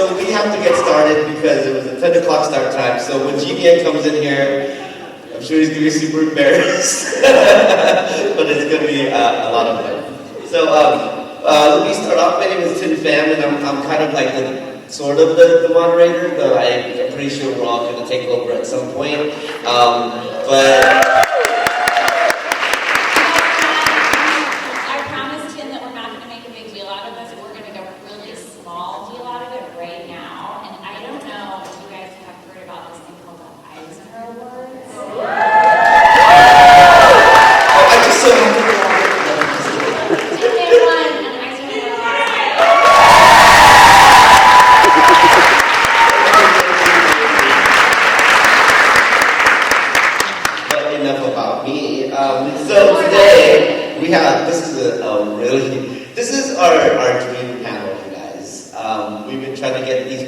So we have to get started because it was a 10 o'clock start time. So when GBN comes in here, I'm sure he's going to be super embarrassed. But it's going to be a lot of fun. So let me start off. My name is Pham, and I'm kind of like the moderator, but I'm pretty sure we're all going to take over at some point. But I promised Thien that we're not going to make a big deal out of this. We're going to make a really small deal out of it right now. And I don't know if you guys have heard about this thing called the Ephemera Awards. I just so happen to So today we have, this is our dream panel, you guys. We've been trying to get these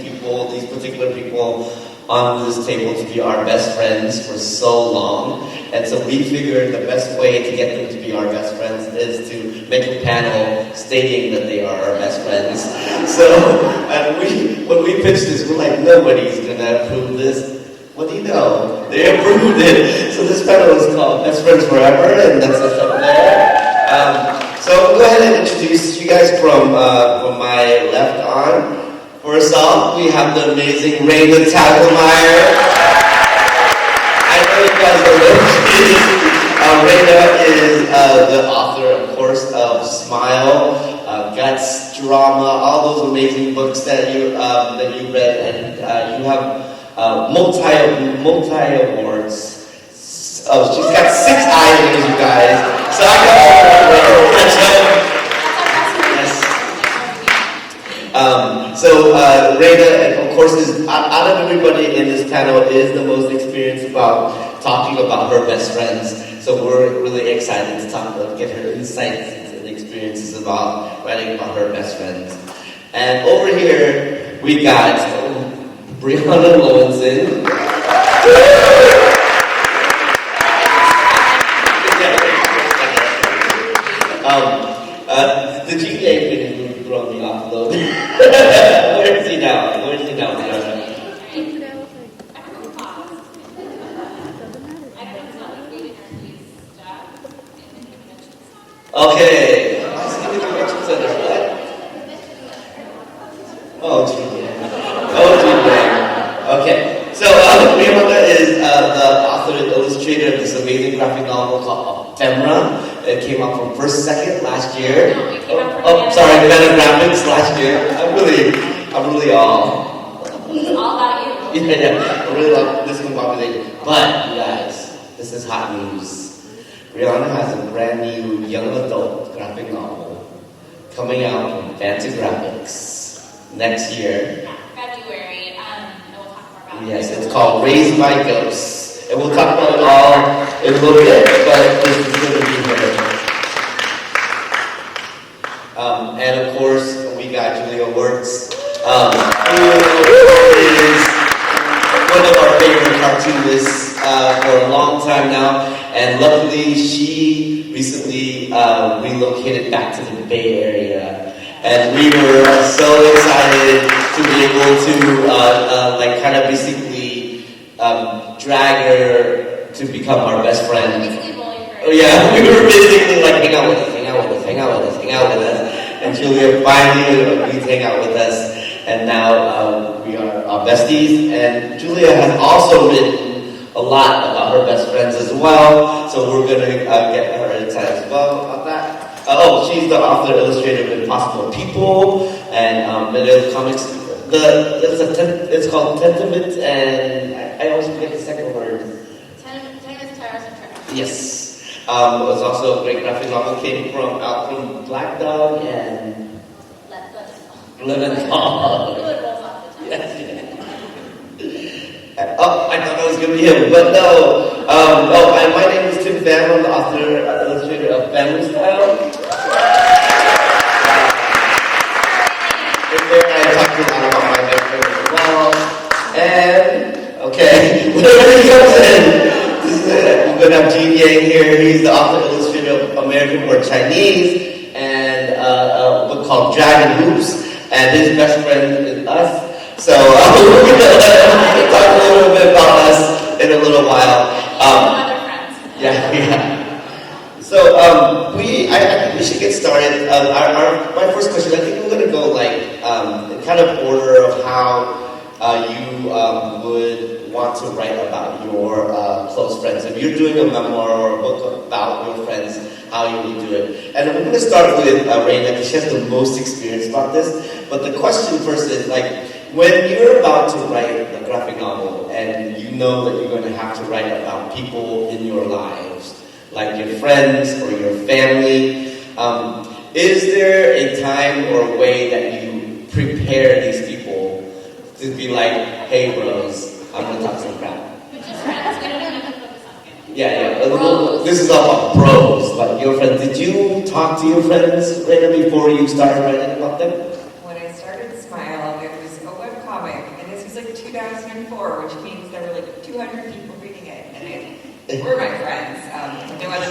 particular people on this table to be our best friends for so long. And so we figured the best way to get them to be our best friends is to make a panel stating that they are our best friends. So when we pitched this, we're like, nobody's gonna approve this. What do you know? They approved it. So this panel is called Best Friends Forever, and that's us up there. So I'll go ahead and introduce you guys from my left on. First off, we have the amazing Raina Telgemeier. I know you guys are listening. Raina is the author, of course, of Smile, Guts, Drama, all those amazing books that you read, and you have multi awards. Oh, she's got 6 items, you guys. So I got all catch up. Yes. So Raina, of course, is out of everybody in this panel is the most experienced about talking about her best friends. So we're really excited to get her insights and experiences about writing about her best friends. And over here we got Briana Loewinsohn. The GPA couldn't throw me off a little bit. Where is he now? Okay. Okay, so Briana is the author and illustrator of this amazing graphic novel called Ephemera. It came out from First Second last year. Sorry, Graphics last year. I'm really all. It's all about you. Yeah, I really love this combination. But you guys, this is hot news. Briana has a brand new young adult graphic novel coming out from Fancy Graphics next year. February, and we'll talk more about it. Yes, it's called Raised by Ghosts. And we'll talk about it all in a little bit, but this is going to be here. And of course, we got Julia Wertz, who is one of our favorite cartoonists for a long time now. And luckily, she recently relocated back to the Bay Area. And we were so excited to be able to kind of basically drag her to become our best friend. Oh yeah, we were basically like hang out with us. And Julia finally agreed to hang out with us. And now we are besties. And Julia has also written a lot about her best friends as well. So we're going to get her insight as well about that. She's the author, illustrator of Impossible People and many comics. It's called Tenements, and I always forget the second word. Tenements, Towers, and Treasures. Yes. It was also a great graphic novel. Came out from Black Dog and Loewinsohn. Yes. I thought that was going to be him, but no. And my name is Pham. I'm the author, illustrator of Family Style. In there, I talked a lot about my best friend as well. And, okay, whenever he comes in, we're going to have Gene Yang here. He's the author, illustrator of American Word Chinese and a book called Dragon Hoops. And his best friend is us. So we're going to talk a little bit about us in a little while. Other friends. Yeah. So I think we should get started. My first question, I think we're going to go like in kind of order of how you would want to write about your close friends. If you're doing a memoir or a book about your friends, how you would do it. And I'm going to start with Raina because she has the most experience about this. But the question first is like, when you're about to write a graphic novel and you know that you're going to have to write about people in your lives, like your friends or your family, is there a time or a way that you prepare these people to be like, hey bros, I'm going to talk some crap? But just friends, we don't even have to focus on family. Yeah. This is all about bros, like your friends. Did you talk to your friends, Raina, before you started writing about them? When I started Smile, it was a webcomic, and this was like 2004, which means there were like 200 people reading it, and they were my friends. No other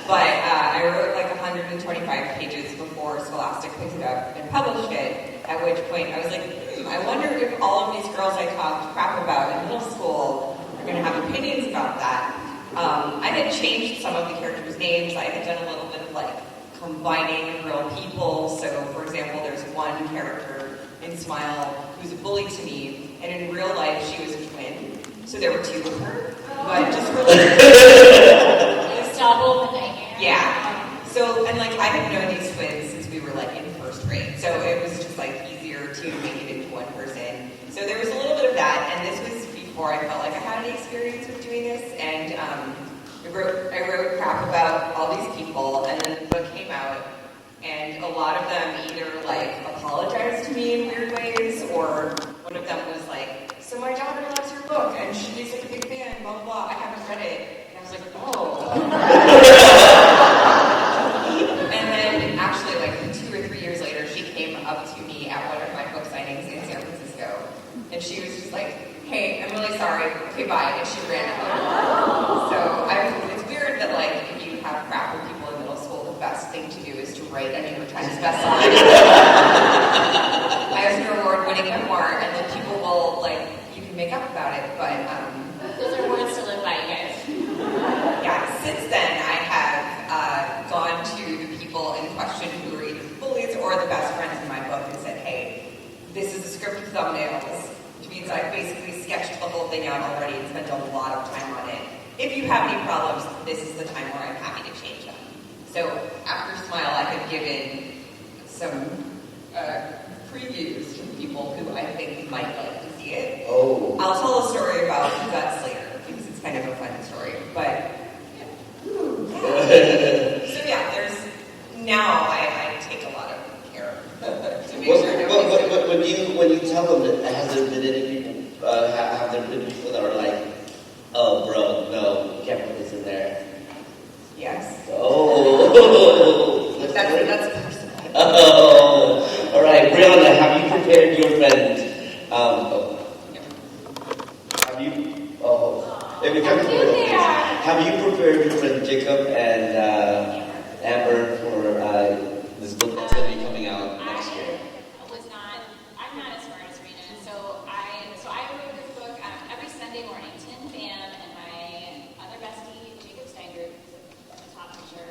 But I wrote like 125 pages before Scholastic picked it up and published it, at which point I was like, I wonder if all of these girls I talked crap about in middle school are going to have opinions about that. I had changed some of the characters' names. I had done a little bit of like combining real people. So, for example, there's one character in Smile who's a bully to me, and in real life she was a twin. So there were two of her, but just for like Double the nightmare. yeah. So, and like I had known these twins since we were like in first grade, so it was just like easier to make it into one person. So there was a little bit of that, and this was before I felt like I had any experience with doing this, and I wrote crap about all these people, and then the book came out, and a lot of them either like apologized to me in weird ways, or one of them was like, so my daughter loves your book, and she's like a big fan, blah, blah, blah, I haven't read it. And I was like, oh. And then actually like 2 or 3 years later, she came up to me at one of my book signings in San Francisco, and she was just like, hey, I'm really sorry, okay, bye, and she ran out. So it's weird that like if you have crap with people in middle school, the best thing to do is to write a New York Times bestseller. Eisner Award-winning memoir, and then people will like, you can make up about it, but Those are words to live by, you guys. yeah, since then I have gone to the people in question who are either bullies or the best friends in my book and said, hey, this is a script with thumbnails, which means I've basically sketched the whole thing out already and spent a lot of time on it. If you have any problems, this is the time where I'm happy to change them. So after Smile, I have given some previews to people who I think might like to see it. Oh. I'll tell a story about Guts later because it's kind of a fun story. But so yeah, there's now I take a lot of care to make sure nobody's when you tell them that, has there been any people? Have there been people that are like, oh, bro, no, you can't put this in there? yes. Oh. That's personal. Oh, all right, Briana, have you prepared your friend? Have you? Oh, if you come have you prepared your friend Jacob and Amber for this book that's going to be coming out next year? I'm not as smart as Raina. So I wrote this book every Sunday morning. Pham and my other bestie, Jacob Steingert, who's at the top picture,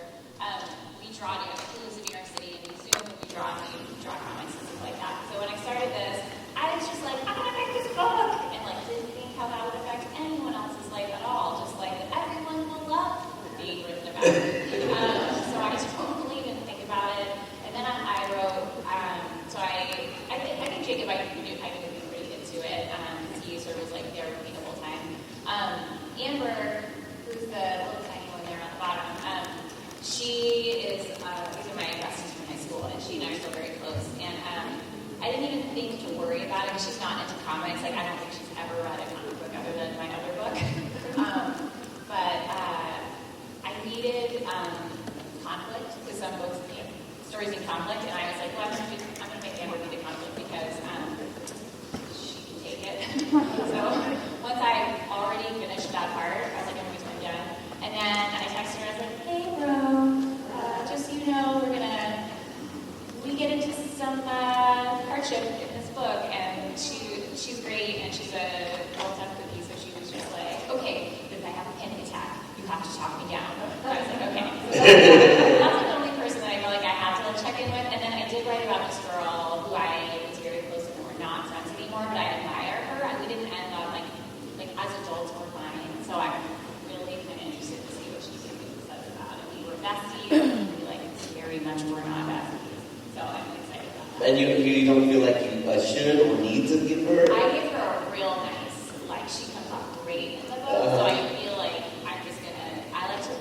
we draw together. He lives in New York City, and we Zoom and we draw comics and stuff like that. So when I started this, I was just like, I'm gonna make this book, and like didn't think how that would affect anyone else's life at all. Just like that everyone will love being written about. So I totally didn't think about it. And then I wrote. So I think Jacob, I could be pretty into it because he sort of was like there with me the whole time. Amber, who's the little tiny one there on the bottom, she is, these are my besties from high school, and she and I are still very close. And I didn't even think to worry about it because she's not into comics. Like, I don't think she's ever read a comic book other than my other book. But I needed conflict because some books, stories in conflict, and I was like, well, I'm going to make Amber be the conflict because she can take it. So once I already finished that part, I was like, I'm done. And then I texted her, I was like, hey, bro, just so you know, we get into some hardship in this book, And you don't feel like you should or need to give her? I give her a real nice, like she comes off great in the book, so I feel like I'm just gonna, I like to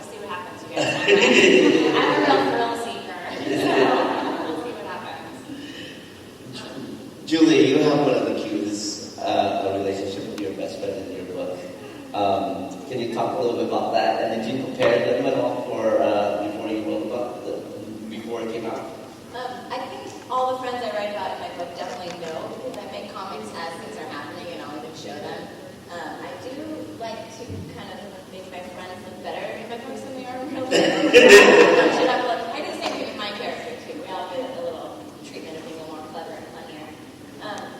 see what happens, you guys. I'm a real thrill seeker, so we'll see what happens. Julie, you have one of the cutest relationship with your best friend in your book. Can you talk a little bit about that? And did you prepare them at all for before you wrote about before it came out? I think all the friends I write about in my book definitely know because I make comics as things are happening and I'll even show them. I do like to kind of make my friends look better in my books than they are in real life. I do the same thing with my character too. We all get a little treatment of being a little more clever and funnier.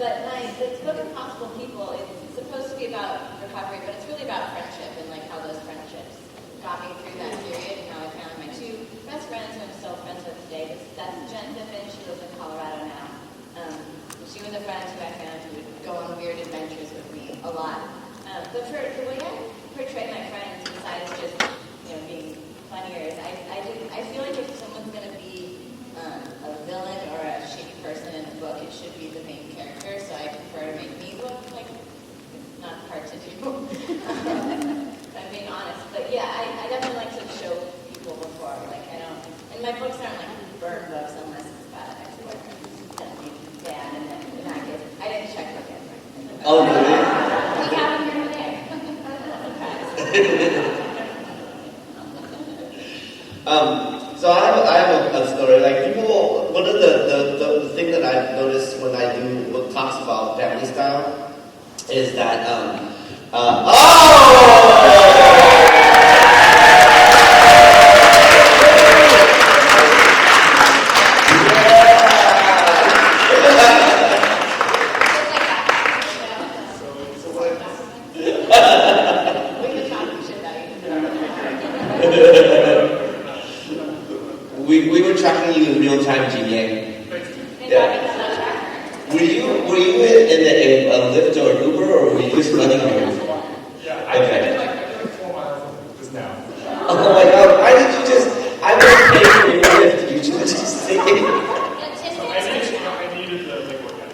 But the book Impossible People is supposed to be about recovery, but it's really about friendship and like how those friendships got me through that period and how I found my two best friends who I'm still friends with today. That's Jen Tiffin. She lives in Colorado now. She was a friend who I found who would go on weird adventures with me a lot. But for the way I portray my friends, besides just being funnier, is I feel like if someone's going to be a villain or a shitty person in the book, it should be the main character. So I prefer to make me look like it's not hard to do. I'm being honest, but yeah, I definitely like to show people before. Like I don't, and my books aren't like burn books unless it's about an ex-boyfriend that made me bad, and then in that case, I didn't check my boyfriend. Oh, really? We have them here today. So I have a story. Like people, one of the thing that I've noticed when I do book talks about family style is that we were tracking you in real time, Jeannie. Yeah. Were you in a Lyft or an Uber, or were you just running here? Yeah, I did like 4 miles just now. Oh my God! Why did you just? I was paying for your Lyft. You should just take it. I needed the workout.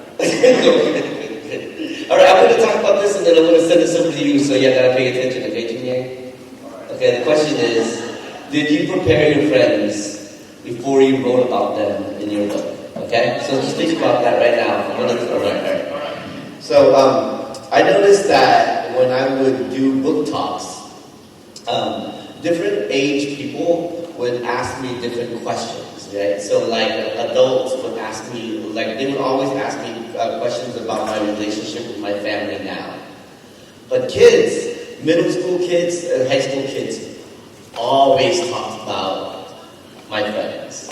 All right, I'm going to talk about this, and then I'm going to send this over to you, so you gotta pay attention, okay, Jeannie? Okay. The question is, did you prepare your friends before you wrote about them in your book? Okay, so just think about that right now. I'm going to So I noticed that when I would do book talks, different age people would ask me different questions, right? So like adults would ask me, like they would always ask me questions about my relationship with my family now. But kids, middle school kids, high school kids, always talked about my friends.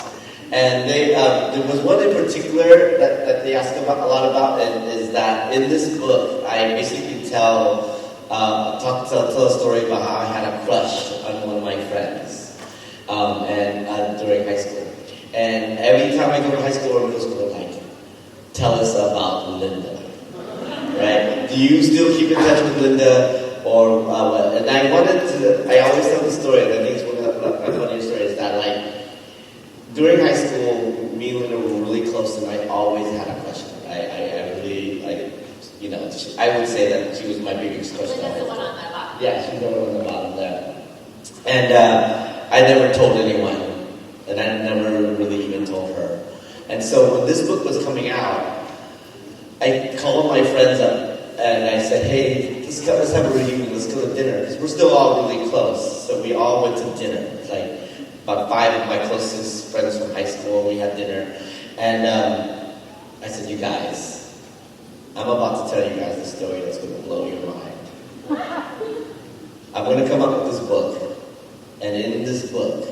And there was one in particular that they asked about a lot about, and is that in this book, I basically tell a story about how I had a crush on one of my friends, and during high school. And every time I go to high school or middle school, they're like, tell us about Linda, right? Do you still keep in touch with Linda, or what? And I always tell the story, and I think it's one of my funniest stories, that like, during high school, me and Linda were really close, and I always had a crush on her. I really, like, I would say that she was my biggest crush. Linda's the one on the bottom. Yeah, she's the one on the bottom there. And I never told anyone, and I never really even told her. And so when this book was coming out, I called my friends up, and I said, hey, let's have a reunion, let's go to dinner, because we're still all really close. So we all went to dinner, like, about 5 of my closest friends from high school, we had dinner. And I said, you guys, I'm about to tell you guys a story that's going to blow your mind. I'm going to come up with this book. And in this book,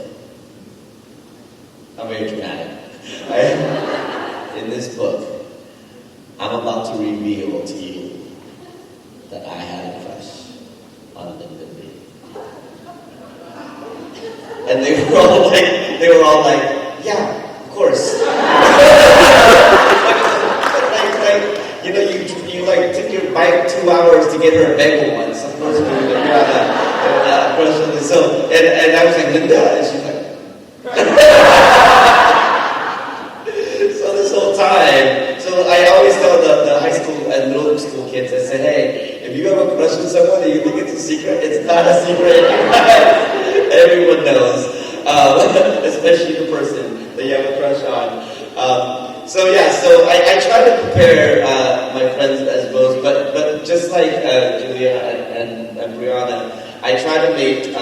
I'm very dramatic. Right? In this book, I'm about to reveal to you that I had a crush on Linda. And they were all like, yeah, of course. You like took your bike 2 hours to get her a bagel once. Of course, you had a crush on this. So, and I was like, Linda, and she's like, so this whole time someone and you think it's a secret, it's not a secret. Everyone knows, especially the person that you have a crush on. So I try to prepare my friends as most, but just like Julia and Briana, I try to make.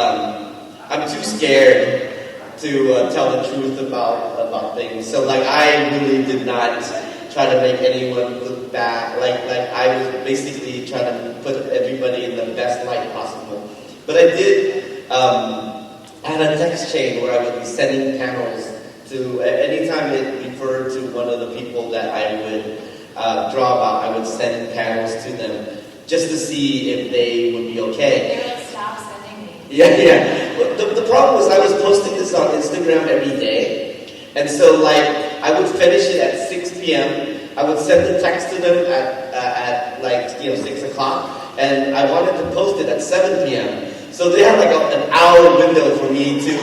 I'm too scared to tell the truth about things. So like I really did not try to make anyone look bad. Like I was basically trying to put everybody in the best light possible. But I did. I had a text chain where I would be sending panels to, anytime it referred to one of the people that I would draw about, I would send panels to them just to see if they would be okay. They were like, stop sending me. Yeah. The problem was I was posting this on Instagram every day. And so like, I would finish it at 6 p.m. I would send the text to them at 6 o'clock. And I wanted to post it at 7 p.m. So they had like an hour window for me to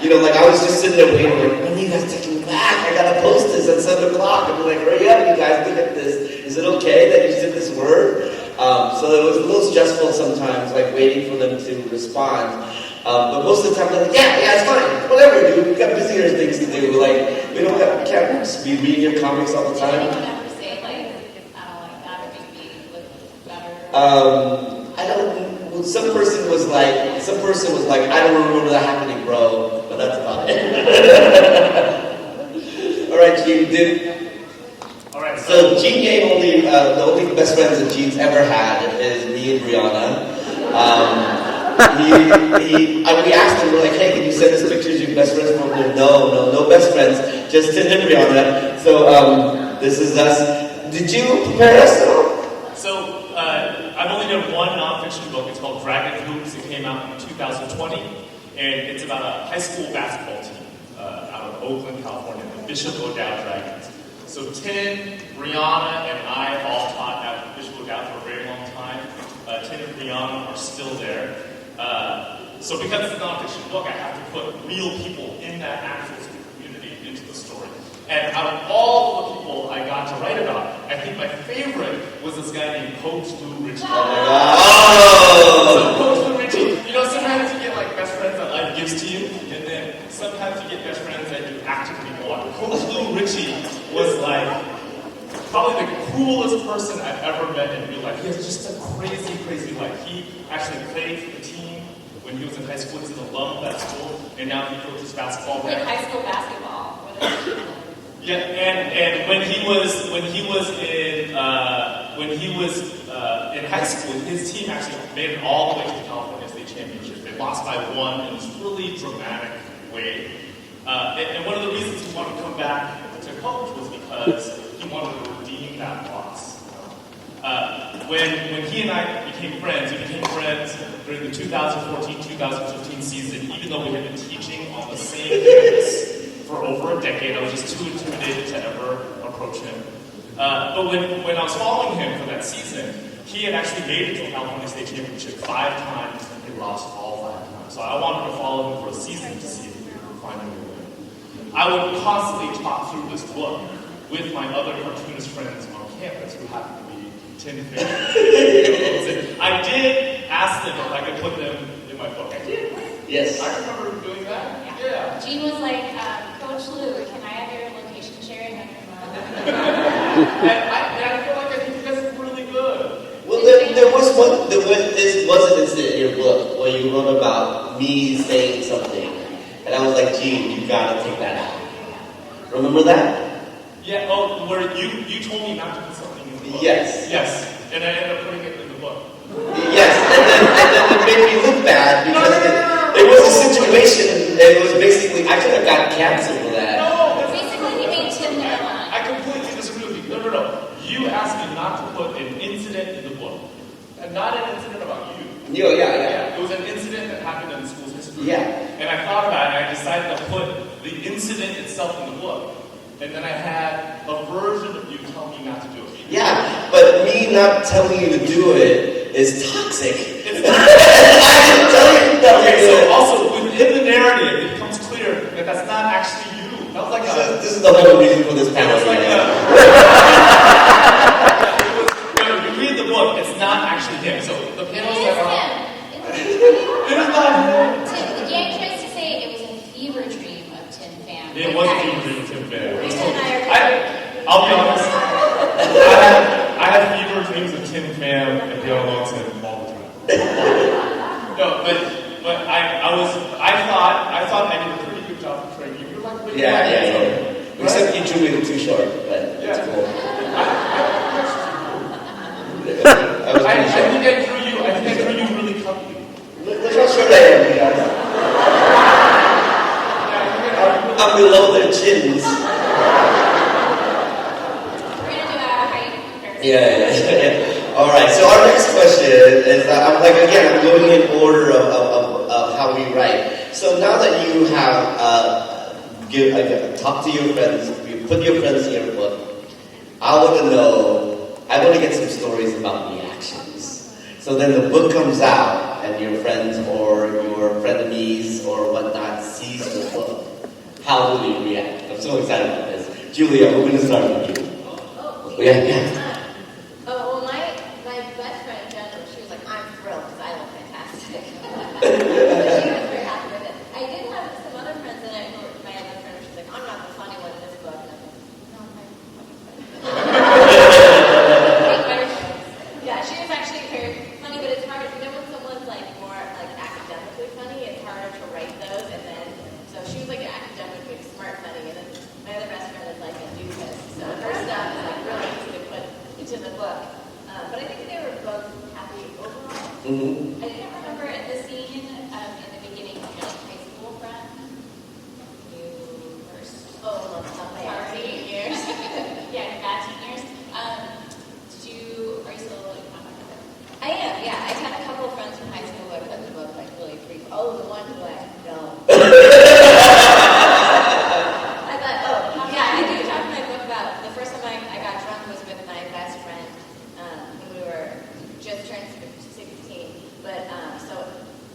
I was just sitting there waiting, like, when are you guys taking me back? I gotta post this at 7 o'clock. I'm like, hurry up, you guys, look at this. Is it okay that you said this word? So it was a little stressful sometimes, like waiting for them to respond. But most of the time, they're like, yeah, it's fine. Whatever, dude. We've got busier things to do. Like, we can't just be reading your comics all the Did time. anyone ever say, like, I don't like that, or maybe look better? I don't. Some person was like, I don't remember that happening, bro. But that's about it. All right, Gene. All right. So Gene Yang the only best friends that Gene's ever had is me and Briana. We asked him, we're like, hey, can you send us pictures of your best friends? From him? No best friends, just Tim and Briana. So this is us. Did you prepare us at all? So I've only done one nonfiction book. It's called Dragon Hoops. It came out in 2020, and it's about a high school basketball team out of Oakland, California, the Bishop O'Dowd Dragons. So Tin, Briana, and I all taught at Bishop O'Dowd for a very long time. Tin and Briana are still there. So because it's a nonfiction book, I have to put real people in that actual school community into the story. And out of all the people I got to write about, I think my favorite was this guy named Coach Lou Ritchie. Oh my God! So Coach Lou Ritchie, sometimes you get like best friends that life gives to you, and then sometimes you get best friends that you actively want. Coach Lou Ritchie was like probably the coolest person I've ever met in real life. He has just a crazy, crazy life. He actually played for the team when he was in high school. He's an alum of that school, and now he coaches basketball Like there. high school basketball. Yeah, and when he was in high school, his team actually made it all the way to the California State Championship. They lost by 1 in this really dramatic way. And one of the reasons he wanted to come back to coach was because he wanted to redeem that loss. When he and I became friends, during the 2014-2015 season, even though we had been teaching on the same campus for over a decade. I was just too intimidated to ever approach him. But when I was following him for that season, he had actually made it to the California State Championship 5 times, and he lost all 5 times. So I wanted to follow him for a season to see if we could finally win. I would constantly talk through this book with my other cartoonist friends on campus who happened to be Tin fans. I did ask them if I could put them in my book. I did. Yes. I remember doing that. Yeah. Gene was like, Coach Lou, can I have your location sharing on your phone? and I feel like I think you guys are really good. Well, there was one. This was an incident in your book where you wrote about me saying something, and I was like, Gene, you gotta take that out. Remember that? Yeah. Oh, where you told me not to put something in the book. Yes. Yes. And I ended up putting it in the book. Yes, and then it made me look bad because it was a situation. It was basically I could have gotten canceled for that. No. Basically, he made Tim the villain. I completely disagree with you. No. You asked me not to put an incident in the book, and not an incident about you. Yeah. It was an incident that happened in the school's history. Yeah. And I thought about it, and I decided to put the incident itself in the book. And then I had a version of you telling me not to do it. Yeah, but me not telling you to do it is toxic. It's not. I didn't tell you not to Okay, do so it. also within the narrative, it becomes clear that that's not actually you. That was like This is the whole reason for this panel. It was like when you read the book, it's not actually him. So the panel Tim, Yang tries to say it was a fever dream of Tim Pham. It was a fever dream of Tim Pham. Raina and I are I'll be honest. I have fever dreams of Tim Pham and Loewinsohn all the time. No, but I thought I did a pretty good job portraying you. You're like, wait, Yeah. Except you drew it too short, but yeah. it's cool. I think I drew you really comfy. Look how short I am, you guys. I'm below their chins. We're gonna do a height comparison. Yeah. All right. So our next question is, I'm going in order of how we write. So now that you have talked to your friends, you put your friends in your book, I want to get some stories about reactions. So then the book comes out, and your friends or your frenemies or whatnot sees the book. How do they react? I'm so excited about this. Julia, we're going to start with you. Yeah. Well, my best friend, Jenna, she was like, I'm thrilled because I look fantastic. So she was very happy with it. I did have some other friends that my other friend, she was like, I'm not the funny one in this book. And I'm like, no, I'm funny. Yeah, she was actually very funny, but it's harder. You know when someone's like more like academically funny, it's harder to write those. And then, so she was like an academically smart funny, and then my other best friend is like a doofus. So her stuff is like really easy to put into the book. But I think they were both happy overall. Mm-hmm. I didn't remember at the scene in the beginning of your high school friend. You first. Oh, Our teen years. Yeah, your bad teen years. Are you still like contact with her? I am, yeah. I had a couple of friends from high school who I put in the book, like really brief. Oh, the one who I know. I thought, yeah, I do talk in my book about the first time I got drunk was with my best friend when we were just turned 16. But so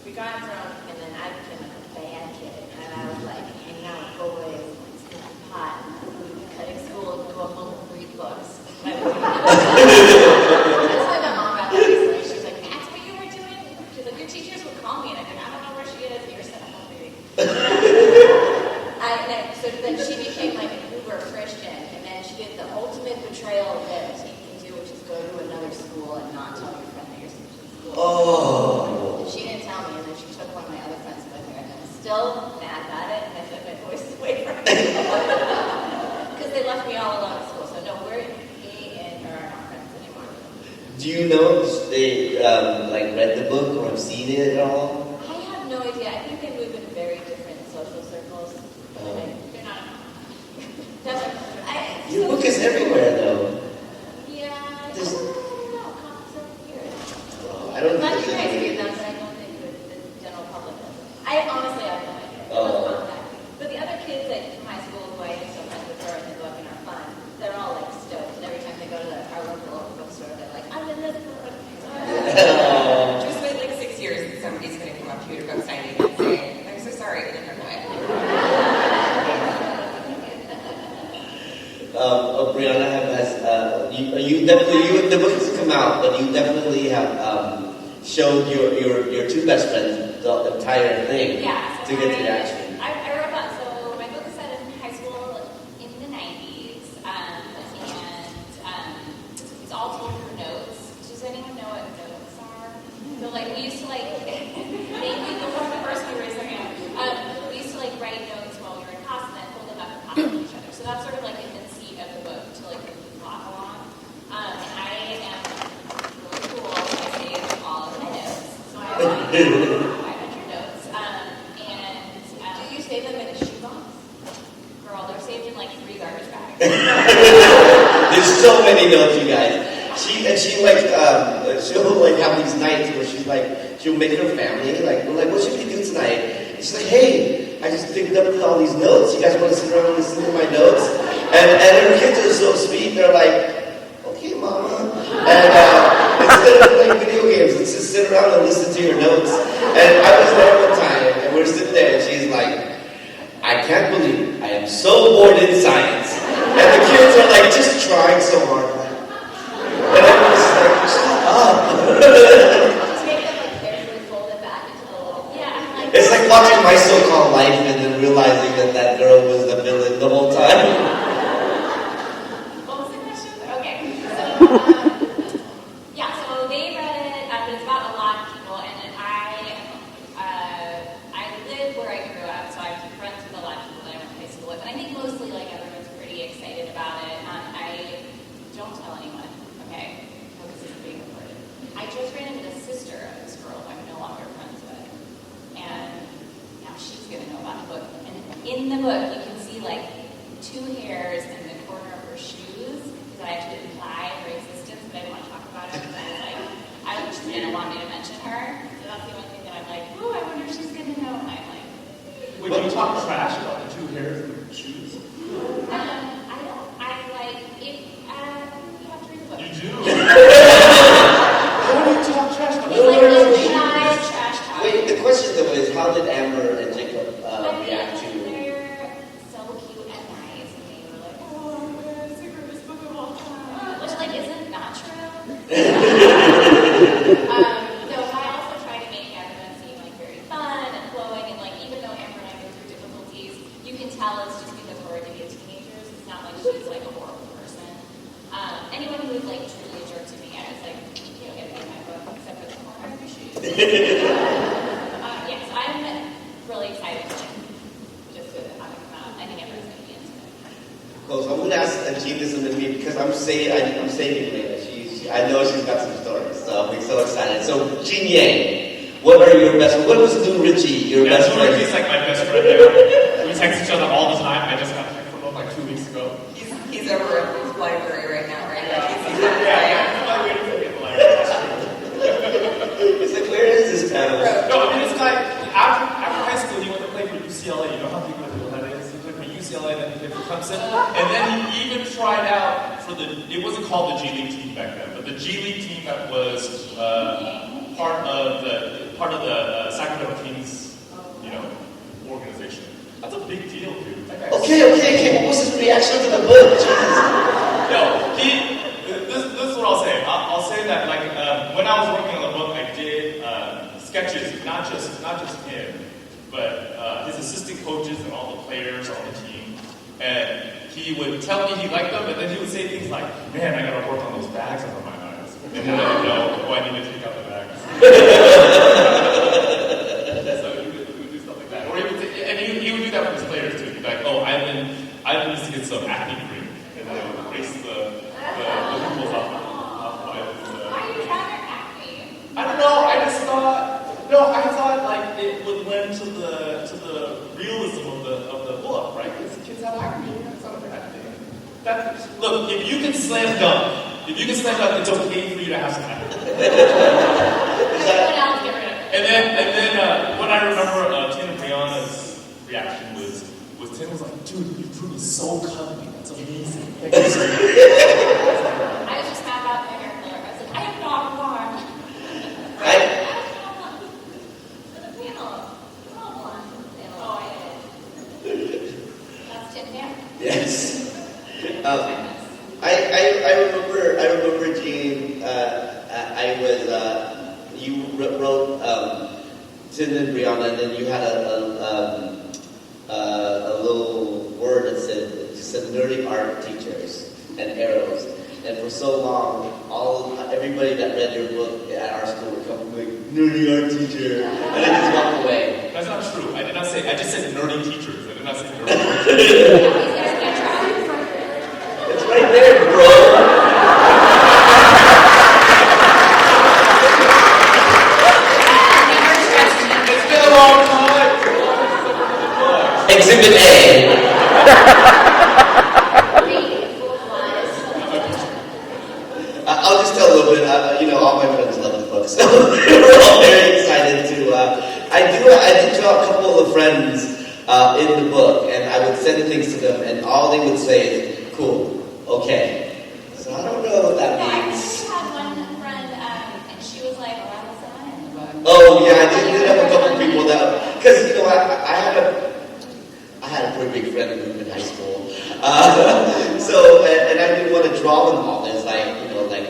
we got drunk, and then I became like a bad kid, and I was like hanging out with boys, like smoking pot, and cutting school, and go home and read books. I told my mom about that recently. She was like, "That's what you were doing?" She's like, "Your teachers would call me," and I'm like, "I don't know where she is. You're sent home, baby." So then she became like an uber Christian, and then she did the ultimate betrayal that a teen can do, which is go to another school and not tell your friend that you're switching school. Oh. She didn't tell me, and then she took one of my other friends with her, and I'm still mad about it, and I took my voice away from her. Because they left me all alone at school. So no, me and her are not friends anymore. Do you know if they read the book or have seen it at all? I have no idea. I think they move in very different social circles. They're not. Your book is everywhere, though. Yeah, I There's- don't know. Comics are weird. I don't Glad think you it's guys read everywhere. them, but I don't think the general public does. I honestly have no idea. Oh. But the other kids from high school who I am still friends with her in the book and are fun, they're all like stoked. And every time they go to our local bookstore, they're like, I'm in this book. Just wait like 6 years and somebody's going to come up to you at a book signing and say, I'm so sorry, and then run away. Briana has the book has come out, but you definitely have showed your two best friends the entire thing Yeah. to get the action. I wrote about, so my book is set in high school in the 90s, and it's all told through notes. Does anyone know what notes are? So like we used to maybe the person who raised their hand, we used to write notes while we were in class and then hold them up and pass them to each other. So that's sort of like the conceit of the book to move the plot along. And I am really cool, so I saved all of my notes. So I have 500 notes. Do you save them in a shoebox? Girl, they're saved in 3 garbage bags. There's so many notes, you guys. She'll have these nights where she'll make her family we're what should we do tonight? And she's like, hey, I just picked up all these notes. You guys want to sit around and listen to my notes? And her kids are so sweet. They're like, okay, mama. And instead of playing video games, let's just sit around and listen to your notes. And I was there one time, and we're sitting there, and she's like, I can't believe I am so bored in science. And the kids are just trying so hard. And I was like, shut up. Just make them carefully fold it back into the little. Yeah. It's like watching My So-Called Life and then realizing that that girl was the villain the whole time. What was the question? Okay. So, yeah, so they read it. It's about a lot of people, and I live where I grew up, so I have friends with a lot of people that I went to high school with, and I think mostly like everyone's pretty excited about it. I don't tell anyone, okay? Because this is being recorded. I just ran into the sister of this girl who I'm no longer friends with, and now she's gonna know about the book. And in the book, you can see like 2 hairs in the corner of her shoes that I actually imply her existence, but I didn't want to talk about her because I was like, I just didn't want me to mention her. So that's the one thing that I'm like, ooh, I wonder if she's gonna know. And I'm like, Wait, do you talk trash about the 2 hairs in your shoes? I don't. I like if you have to read the book. You do? Why do you talk trash about It's the like hairs in this your shy shoes? trash talk. Wait, the question though is, how did Amber and Jacob I mean, react to? they're so cute and nice, and they were like, oh, man, secretest book of all time. Which, like, isn't not true. Though I also try to make everyone seem, like, very fun and flowing, and, like, even though Amber and I go through difficulties, you can tell it's just because we're already teenagers. It's not like she's, like, a horrible person. Anyone who is, like, truly a jerk to me, I was like, you don't get to read my book, except for the corner of your shoes. Yes, I'm really excited to just to have it come out. I think everyone's going to be into it. Cool. So I'm going to ask Jean this in the meeting because I'm saving Raina. I know she's got some stories, so I'm so excited. So Jean Yang, what are your best? What was Lou Ritchie your best Lou friend? Ritchie's like my best friend there. We text each other all the time. I just got a text from him like 2 weeks ago. He's over at his library right now, right? Yeah, I'm waiting for people like that. It's like, where is this panel? No, I mean, this guy, after high school, he went to play for UCLA. You know how people do that is? He played for UCLA, then he played for Clemson. And then he even tried out for it wasn't called the G League team back then, but the G League team that was part of the Sacramento Kings, organization. That's a big deal, dude. That guy's Okay. What was his reaction to the book? Jeez. No, this is what I'll say. I'll say that when I was working on the book, I did sketches, not just him, but his assistant coaches and all the players on the team. And he would tell me he liked them, but then he would say things like, "Man, I gotta work on those bags under my eyes." And then I would know, I need to take out the bags. So he would do stuff like that. Or he would do that for his players too. He'd be like, "Oh, I need to get some acne cream," and then I would erase the pimples off my. Why are you trying to acne? I don't know. I thought like it would lend to the realism of the book, right? Because kids have acne. That's not a bad thing. Look, if you can slam dunk, it's okay for you to have some acne. Everyone else get rid of it. And then what I remember Thien and Briana's reaction was Thien was like, "Dude, you drew me so cuddly. That's amazing." Thank you so much. I was just mad about my hair color. I was like, I have not blonde. That's Tim Pham. Yes. I remember Jean. You wrote Tim and Briana, and then you had a little word that said nerdy art teachers and arrows. And for so long, everybody that read your book at our school would come like, nerdy art teacher, and then just walk away. That's not true. I just said nerdy teachers. I did not say nerdy teachers. It's right there, bro. It's been a long time. Exhibit A. I'll just tell a little bit. All my friends love the book, so we're all very excited to. I did draw a couple of friends in the book, and I would send things to them, and all they would say is, "Cool, okay." So I don't know what that means. I had one friend, and she was like, "Oh, I was in the book." Oh yeah, I did have a couple of people that, because I had a pretty big friend group in high school. And I didn't want to draw them all. There's like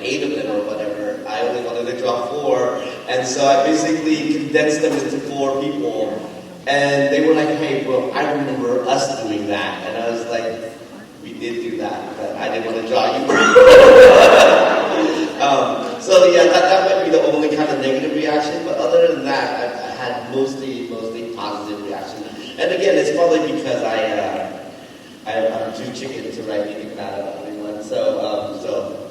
8 of them or whatever. I only wanted to draw 4. And so I basically condensed them into 4 people, and they were like, hey, bro, I remember us doing that. And I was like, we did do that, but I didn't want to draw you. So yeah, that might be the only kind of negative reaction, but other than that, I had mostly positive reaction. And again, it's probably because I'm too chicken to write anything bad about anyone, so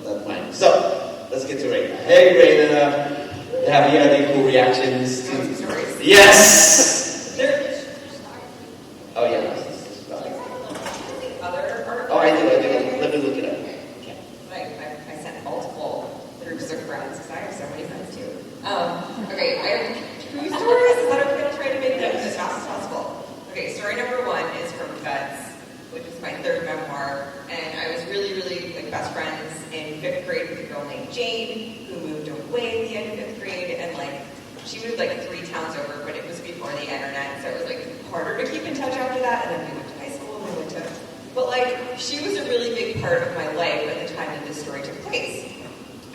that's fine. So, let's get to Raina. Hey Raina, have you had any cool reactions? Yes! Oh yeah. Oh, I do. Let me look it up. Okay. I sent multiple groups of friends because I have so many friends too. Okay, I have 2 stories. Is that okay? I'll try to make them as fast as possible. Okay, story number 1 is from Wertz, which is my 3rd memoir, and I was really like best friends in 5th grade with a girl named Jane who moved away at the end of 5th grade, and like she moved like 3 towns over, but it was before the internet, so it was like harder to keep in touch after that. And then we went to high school, and we went to, but like she was a really big part of my life at the time that this story took place,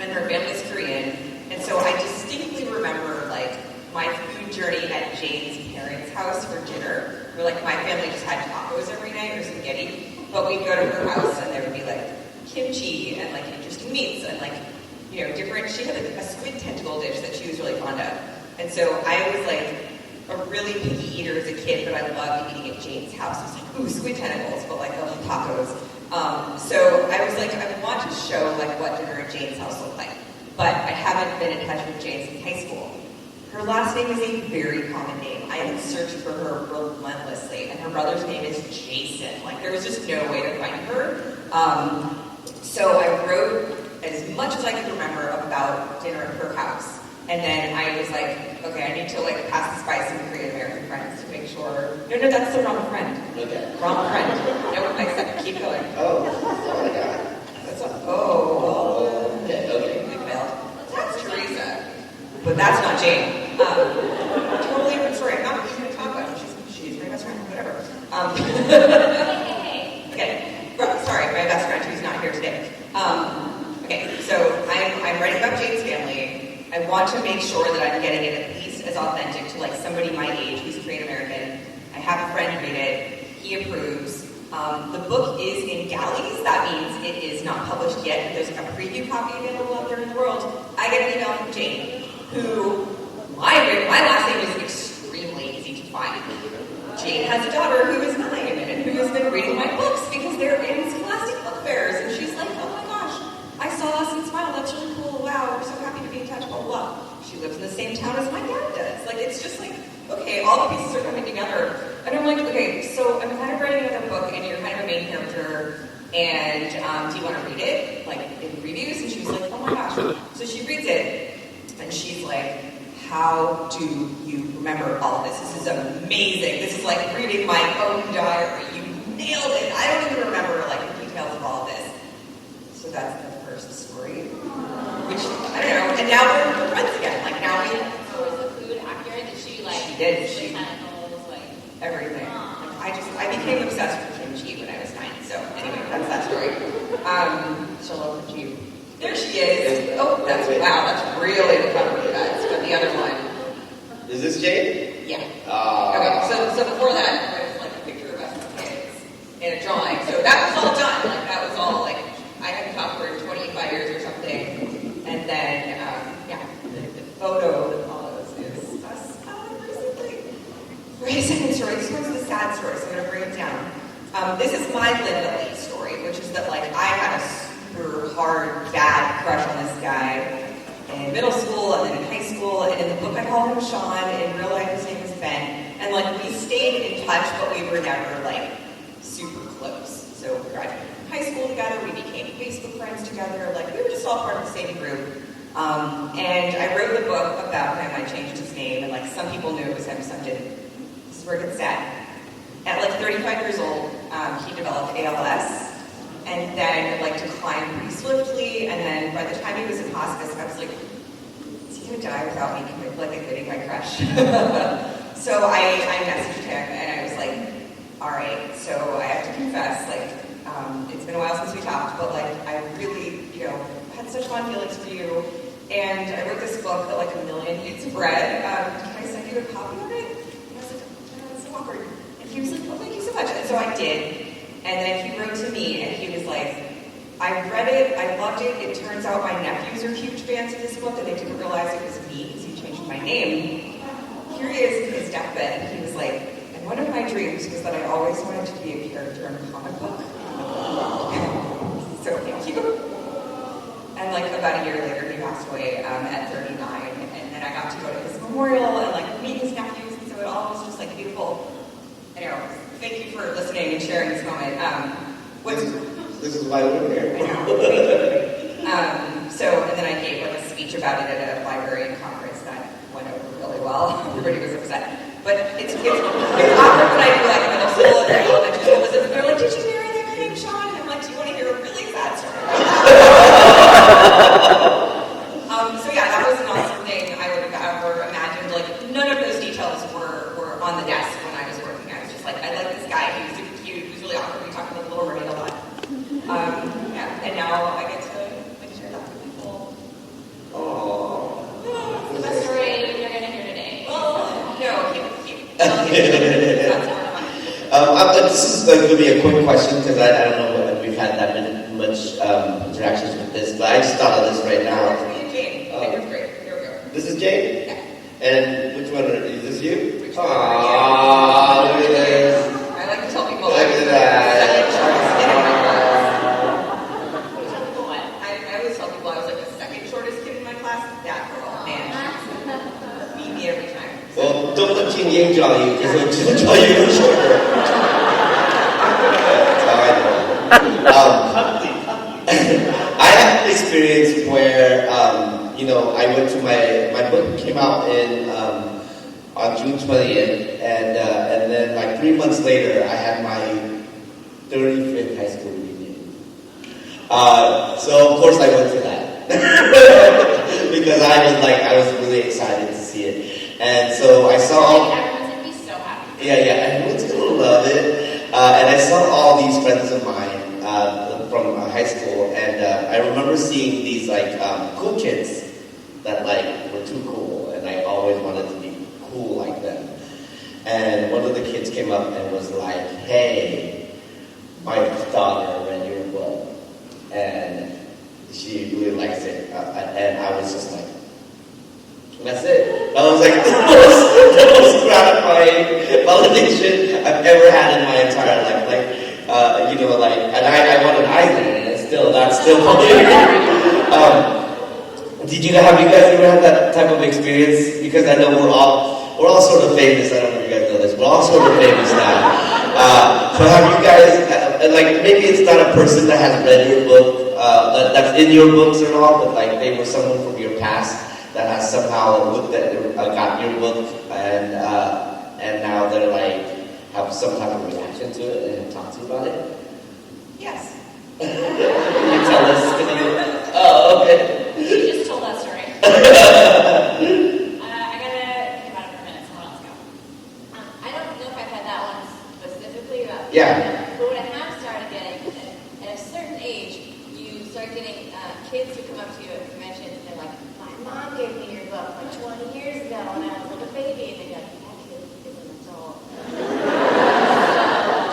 and her family's Korean, and so I distinctly remember like my food journey at Jane's parents' house for dinner, where like my family just had tacos every night or spaghetti, but we'd go to her house and there would be like kimchi and like interesting meats and like, you know, different, she had like a squid tentacle dish that she was really fond of. And so I was like a really picky eater as a kid, but I loved eating at Jane's house. I was like, ooh, squid tentacles, but like, oh, tacos. So I was like, I want to show like what dinner at Jane's house looked like, but I haven't been in touch with Jane since high school. Her last name is a very common name. I had searched for her relentlessly, and her brother's name is Jason. Like, there was just no way to find her. So I wrote as much as I could remember about dinner at her house. And then I was like, okay, I need to like pass this by some Korean American friends to make sure. No, that's the wrong friend. Okay. Wrong friend. No, I said, keep going. Oh my God. That's a, Okay. We failed. That's Teresa. But that's not Jane. Totally different story. I'm not going to talk about it. She's my best friend, whatever. Okay. Well, sorry, my best friend who's not here today. Okay, so I'm writing about Jane's family. I want to make sure that I'm getting it at least as authentic to like somebody my age who's Korean American. I have a friend read it. He approves. The book is in galleys. That means it is not published yet. There's a preview copy available out there in the world. I get an email from Jane, who my last name is extremely easy to find. Jane has a daughter who is 9 and who has been reading my books because they're in scholastic book fairs, and she's like, oh my gosh, I saw Us and Smile, that's really cool, wow, we're so happy to be in touch, blah, blah. She lives in the same town as my dad does. Like, it's just like, okay, all the pieces are coming together. And I'm like, okay, so I'm kind of writing another book, and you're kind of a main character, and do you want to read it, like, in reviews? And she was like, oh my gosh. So she reads it, and she's like, how do you remember all of this? This is amazing. This is like reading my own diary. You nailed it. I don't even remember like the details of all of this. So that's the first story. Which, I don't know. And now we're friends again. Like now we... So was the food accurate? Did she like... She did. The tentacles, like... Everything. I became obsessed with kimchi when I was 9. So anyway, that's that story. Shalom to you. There she is. Oh, that's really the cover of that. But the other one. Is this Jane? Yeah. Okay, so before that, there was like a picture of us as kids in a drawing. So that was all done. Like that was all like I hadn't talked for 25 years or something. And then the photo that follows is us recently. Wait a second, story. This one's the sad story, so I'm gonna bring it down. This is my Linda Lee story, which is that like I had a super hard, bad crush on this guy in middle school and then in high school, and in the book I call him Sean, in real life his name is Ben, and like we stayed in touch, but we were never like super close. So we graduated from high school together, we became Facebook friends together, like we were just all part of the same group. And I wrote the book about him. I changed his name, and like some people knew it was him, some didn't. This is where it gets sad. At like 35 years old, he developed ALS. And then, like, declined pretty swiftly. And then, by the time he was in hospice, I was like, is he going to die without me admitting my crush? So I messaged him, and I was like, all right. So I have to confess, like, it's been a while since we talked, but like, I really, had such fond feelings for you. And I wrote this book that like a million hits read. Can I send you a copy of it? awkward. And he was like, oh, thank you so much. And so I did. And then he wrote to me, and he was like, I read it, I loved it. It turns out my nephews are huge fans of this book, and they didn't realize it was me because he changed my name. Here he is in his deathbed, and he was like, and one of my dreams was that I always wanted to be a character in a comic book. So thank you. And like about a year later, he passed away at 39, and then I got to go to his memorial and like meet his nephews, and so it all was just like beautiful. Anyway, thank you for listening and sharing this moment. This is why we're here. I know. So, and then I gave like a speech about it at a library conference that went over really well. Everybody was upset. But it's awkward when I do like middle school or elementary school visits, and they're like, did you marry that guy named Sean? And I'm like, do you want to hear a really sad story? So yeah, that was an awesome thing I would have ever imagined. Like, none of those details were on the desk when I was working. I was just like, I like this guy, he was super cute, he was really awkward, we talked about the Little Mermaid a lot. Yeah, and now I get to share that with people. Oh. The story you're going to hear today. Well, no, keep. This is going to be a quick question because I don't know if we've had that much interactions with this, but I just thought of this right now. It's me and Jane. I think it's great. Here we go. This is Jane? Yeah. And which one is this you? Which one? Aww, look at this. I like to tell people Look at that. I always tell people I was like the second shortest kid in my class. That girl, man, beat me every time. Well, don't let Jin Yang draw you, because it'll draw you even shorter. That's how I know. I had an experience where, I went to my book came out on June 20th, and then like 3 months later, I had my 35th high school reunion. So of course I went to that because I was really excited to see it, and so I saw. Everyone's going to be so happy. Yeah, everyone's gonna love it. And I saw all these friends of mine from high school, and I remember seeing these cool kids that were too cool, and I always wanted to be cool like them. And one of the kids came up and was like, "Hey, my daughter read your book, and she really likes it." And I was just like, that's it. I was like, the most gratifying validation I've ever had in my entire life. And I won an Eisner, and that's still probably. Have you guys ever had that type of experience? Because I know we're all sort of famous. I don't know if you guys know this. We're all sort of famous now. So have you guys, maybe it's not a person that has read your book, that's in your books or all, but they were someone from your past that has somehow looked at got your book and now they're have some type of reaction to it and talk to you about it? Yes. Can you tell us? Oh, okay. She just told that story. I gotta think about it for a minute. Someone else go. I don't know if I've had that one specifically about. Yeah. But what I have started getting, at a certain age, you start getting kids who come up to you at conventions and they're like, "My mom gave me your book 20 years ago when I was a little baby," and they're like, "That kid is an adult."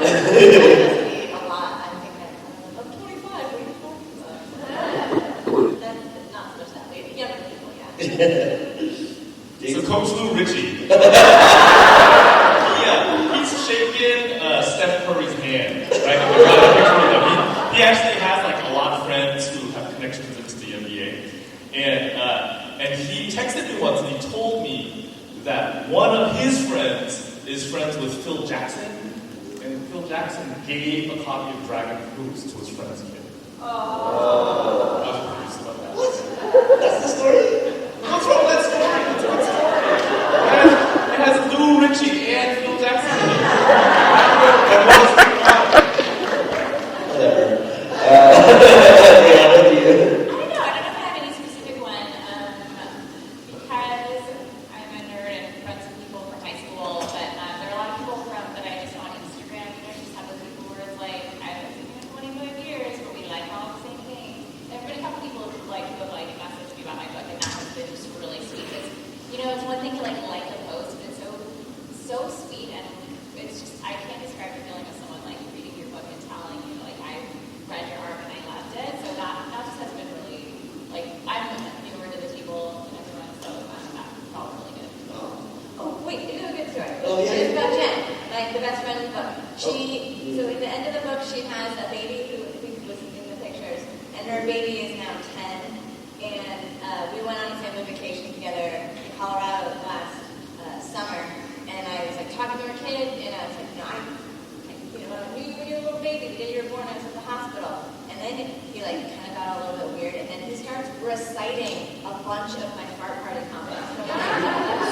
A lot. I think that's I'm 25. What are you talking about? That's not so much that way. Younger people, yeah. So Coach Lou Ritchie. He's shaking Steph Curry's hand, right? He actually has a lot of friends who have connections into the NBA, and he texted me once and he told me that one of his friends is friends with Phil Jackson, and Phil Jackson gave a copy of Dragon Cruise to his friend's kid. I was confused about that. What? That's the story? What's wrong with that story? It's a good story. It has Lou Ritchie and Phil Jackson in it. Whatever. I don't know if I have any specific one, because I'm a nerd and friends with people from high school, but there are a lot of people that I just saw on Instagram, just have those people where it's like, I haven't seen you in 25 years, but we like all the same things. There have been a couple people who have messaged me about my book, and that has been just really sweet. It's one thing to like a post, but it's so sweet, and Oh, yeah. It's about Jen, like the best friend in the book. So at the end of the book, she has a baby who was in the pictures, and her baby is now 10. And we went on a family vacation together in Colorado last summer, and I was like talking to her kid, and I was like, I knew you were your little baby the day you were born. I was at the hospital, and then he like kind of got a little bit weird, and then he starts reciting a bunch of my fart party comics.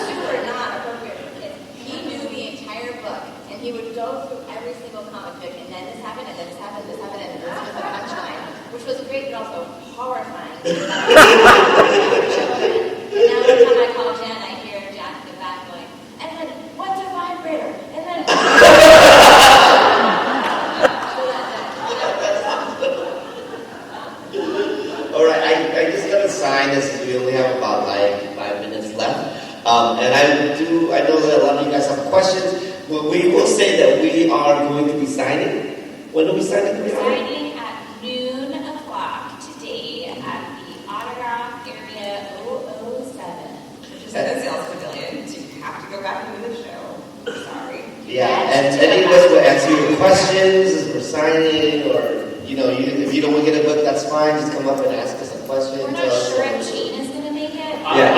Super not appropriate for kids. He knew the entire book, and he would go through every single comic book, and then this happened, and then this happened, this happened, and this was the punchline, which was great, but also horrifying. And now every time I call Jen, I hear Jack in the back going, and then, what's a vibrator? And then... All right, I just got a sign as we only have about like 5 minutes left. And I know that a lot of you guys have questions. Well, we will say that we are going to be signing. When are we signing? We're signing at noon o'clock today at the Autograph Area 007. Which is at the sales pavilion, so you have to go back into the show. Sorry. Yeah, and any of us will answer your questions as we're signing, or if you don't want to get a book, that's fine. Just come up and ask us a question. We're not sure if Gene is going to make it. Yeah.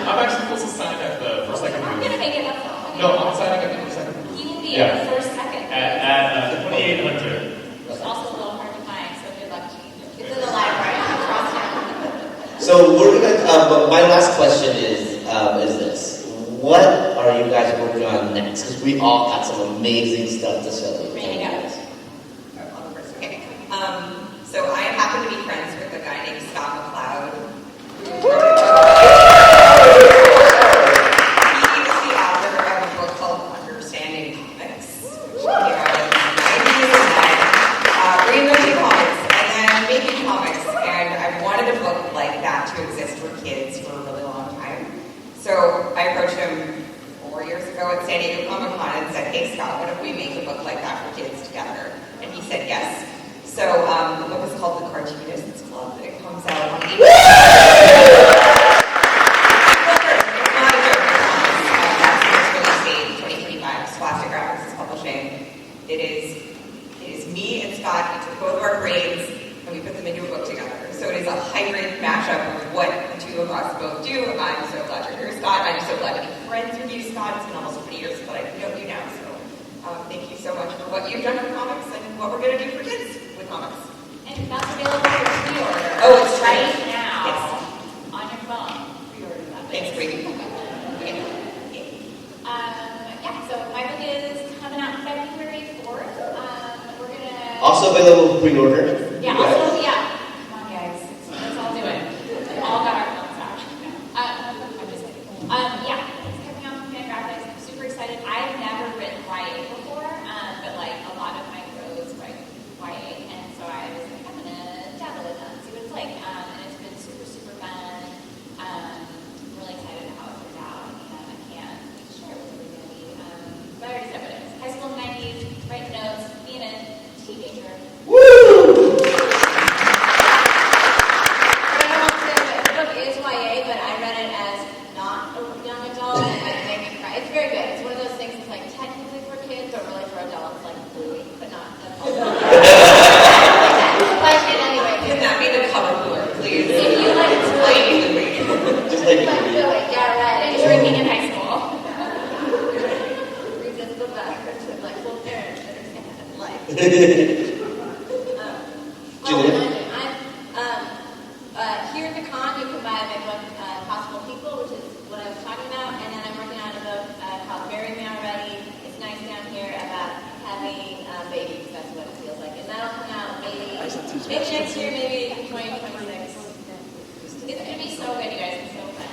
I'm actually supposed to sign at the first second. I'm going to make it up. No, I'm signing at the first second. He will be at the first second. At 2800. It's also a little hard to find, so good luck, Gene. It's in the library. Across town. So we're gonna. But my last question is this: what are you guys working on next? Because we all got some amazing stuff to show you. Raina. Okay. So I happen to be friends with a guy named Scott McCloud. He is the author of a book called Understanding Comics, which came out in the 90s, and reinventing comics, and then making comics. And I wanted a book like that to exist for kids for a really long time. So I approached him 4 years ago at San Diego Comic Con and said, "Hey Scott, what if we make a book like that for kids together?" And he said yes. So the book is called The Cartoonists Club. It comes out on April. It's not a joke. That's its release date, 2025. Scholastic Graphics is publishing. It is me and Scott. We took both of our brains and we put them into a book together. So it is a hybrid mashup of what the two of us both do. I'm so glad you're here, Scott. I'm so glad to be friends with you, Scott. It's been almost 20 years that I know you now. So thank you so much for what you've done for comics and what we're going to do for kids with comics. And that's available for pre-order. Oh, it's right free. now. Yes. On your phone. Pre-order that. Thanks, Bree. So my book is coming out February 4th. We're going to... Also available for pre-order. Yeah, also, yeah. Come on, guys. Let's all do it. We all got our phones out. I'm just kidding. Yeah, it's coming out from Fangraphix. I'm super excited. I've never written YA before, but like a lot of my bros write YA, and so I was like, I'm gonna dabble in that, see what it's like. And it's been super, super fun. I'm really excited how it turned out, and I can't share with everybody. But I already said what it is. High school in the 90s, writing notes, being a teenager. Woo! The book is YA, but I read it as not a young adult, and it made me cry. It's very good. It's one of those things that's like technically for kids, but really for adults, like bluey, but not. Like it anyway. Can that be the cover board, please? If you like Bluey. Just like like Bluey, yeah, right. And drinking in high school. Read this book backwards with like full parents understand life. Julia? Here at the con, you can buy my book, Possible People, which is what I was talking about, and then I'm working on a book called Bury Me Already. It's nice down here about having babies. That's what it feels like, and that'll come out maybe next year, maybe 2026. It's gonna be so good, you guys. It's so fun.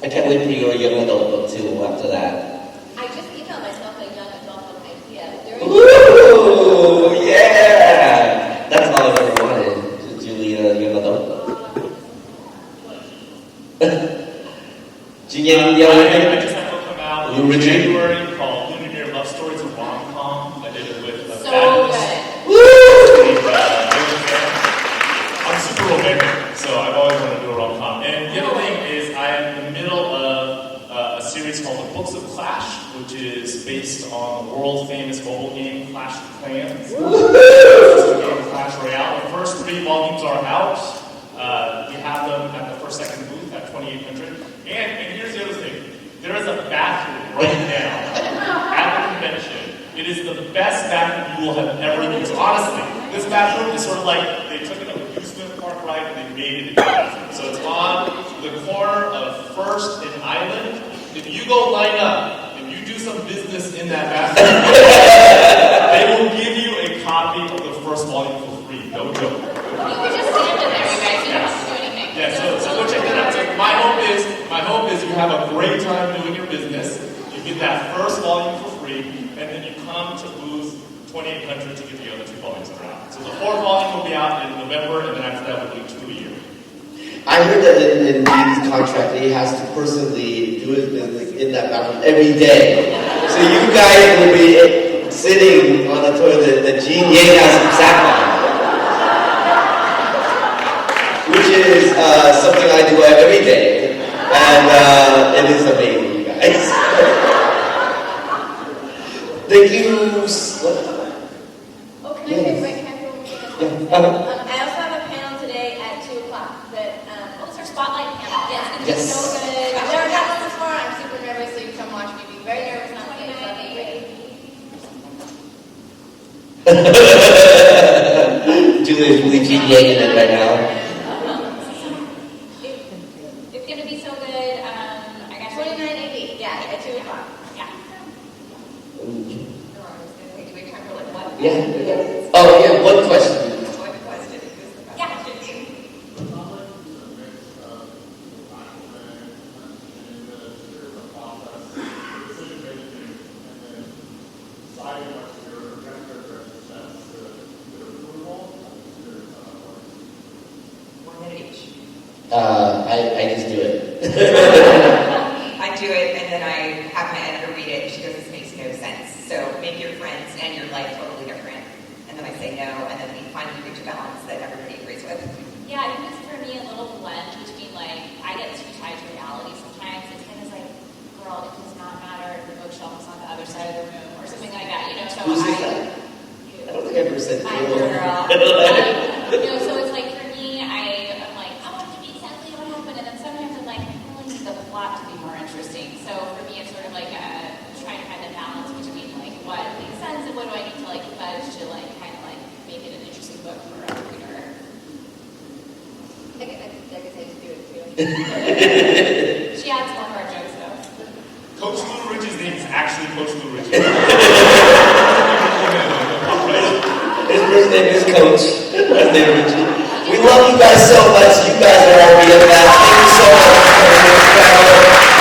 I can't wait for your young adult book too after that. I just emailed myself a young adult book idea. Ooh, yeah! That's all I've ever wanted. Julia, young adult book. Julia, I just had a book come out You in read it? January called Lunar Love Stories of Rom-Com. I did it with a So fabulous good. I'm super romantic, so I've always wanted to do a rom-com. And the other thing is I am in the middle of a series called The Books of Clash, which is based on the world famous mobile game Clash of Clans. It's a game of Clash Royale. The first 3 volumes are out. We have them at the first second booth at 2800. And here's the other thing. There is a bathroom right now at the convention. It is the best bathroom you will have ever used. Honestly, this bathroom is sort of like they took an amusement park ride and they made it into a bathroom. So it's on the corner of First and Island. If you go line up and you do some business in that bathroom, they will give you a copy of the first volume for free. No joke. You could just stand in there, you guys. You don't have to do anything. Yeah, so go check that out. So my hope is you have a great time doing your business. You get that first volume for free, and then you come to booth 2800 to get the other 2 volumes that are out. So the 4th volume will be out in November, and then after that we'll do 2 a year. I heard that in Dean's contract that he has to personally do his business in that bathroom every day. So you guys will be sitting on the toilet that Gene Yang has sat on. Which is something I do every day. And it is amazing, you guys. Thank you. Oh, can I say, wait, can I say one more thing? Yeah. I also have a panel today at 2 o'clock that, What's our spotlight panel? yes, it's Yes. so good. I've never done one before. I'm super nervous, so you come watch me be very nervous. Not saying something great. Julia's really PDAing it right now. It's going to be so good. I got 2980, yeah, at 2 o'clock. Yeah. Do we have time for like one? Yeah. Oh, yeah, one question. One question. Who's the best Yeah. question? One minute each. I just do it. I do it, and then I have my editor read it, and she goes, this makes no sense. So make your friends and your life totally different. And then I say no, and then we finally reach a balance that everybody agrees with. Yeah, I think it's for me a little blend between like, I get too tied to reality sometimes. It's kind of like, girl, it does not matter if the bookshelf is on the other side of the room or something like that, you know? So Who says that? I don't think I ever said I'm girl. girl. So it's like for me, I'm like, I want to be exactly what happened, and then sometimes I'm like, I really need the plot to be more interesting. So for me, it's sort of like trying to find the balance between like what makes sense and what do I need to like fudge to like kind of like make it an interesting book for a reader. I guess I just do it too. She adds more hard jokes though. Coach Lou Rich's name is actually Coach Lou Rich. His first name is Coach. Last name is Richie. We love you guys so much. You guys are our BFFs. Thank you so much for coming to this panel.